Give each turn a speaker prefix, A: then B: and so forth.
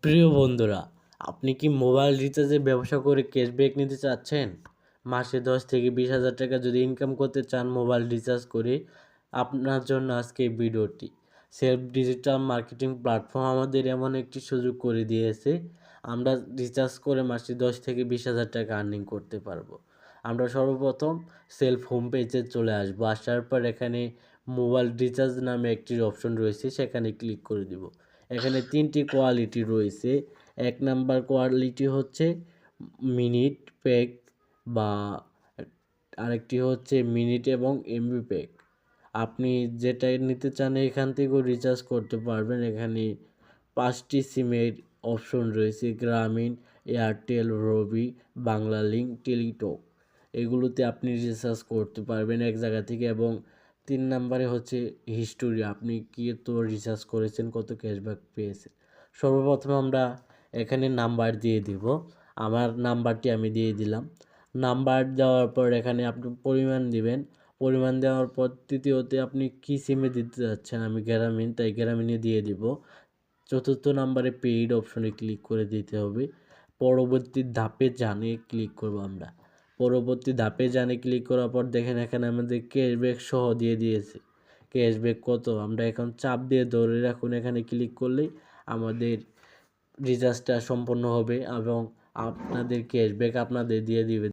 A: প্রিয় বন্ধুরা, আপনি কি মোবাইল রিচার্জের ব্যবসা করে ক্যাশব্যাক নিতে চাচ্ছেন? মাসে 10 থেকে 20 হাজার টাকা যদি ইনকাম করতে চান মোবাইল রিচার্জ করে, আপনার জন্য আজকে এই ভিডিওটি। সেলফ ডিজিটাল মার্কেটিং প্ল্যাটফর্ম আমাদের এমন একটি সুযোগ করে দিয়েছে, আমরা রিচার্জ করে মাসে 10 থেকে 20 হাজার টাকা আর্নিং করতে পারবো। আমরা সর্বপ্রথম সেলফ হোম পেজে চলে আসবো। আসার পর এখানে মোবাইল রিচার্জ নামে একটি অপশন রয়েছে, সেখানে ক্লিক করে দিব। এখানে 3টি কোয়ালিটি রয়েছে। 1 নাম্বার কোয়ালিটি হচ্ছে মিনিট প্যাক, বা আরেকটি হচ্ছে মিনিট এবং এমবি প্যাক। আপনি যেটা নিতে চান এখান থেকেও রিচার্জ করতে পারবেন। এখানে 5টি সিমের অপশন রয়েছে: গ্রামীণ, এয়ারটেল, রবি, বাংলালিংক, টেলিটক। এগুলোতে আপনি রিচার্জ করতে পারবেন এক জায়গা থেকে। এবং 3 নাম্বারে হচ্ছে হিস্টোরি, আপনি কি তো রিচার্জ করেছেন, কত ক্যাশব্যাক পেয়েছেন। সর্বপ্রথম আমরা এখানে নাম্বার দিয়ে দিব। আমার নাম্বারটি আমি দিয়ে দিলাম। নাম্বার দেওয়ার পর এখানে আপনি পরিমাণ দিবেন। পরিমাণ দেওয়ার পর তৃতীয়তে আপনি কি সিমে দিতে যাচ্ছেন, আমি গ্রামীণ, তাই গ্রামীণে দিয়ে দিব। চতুর্থ নাম্বারে পেইড অপশনে ক্লিক করে দিতে হবে। পরবর্তী ধাপে জানে ক্লিক করব আমরা। পরবর্তী ধাপে জানে ক্লিক করার পর দেখেন এখানে আমাদের ক্যাশব্যাক সহ দিয়ে দিয়েছে। ক্যাশব্যাক কত, আমরা এখন চাপ দিয়ে ধরে রাখুন, এখানে ক্লিক করলেই আমাদের রিচার্জটা সম্পন্ন হবে এবং আপনাদের ক্যাশব্যাক আপনাদের দিয়ে দিবে।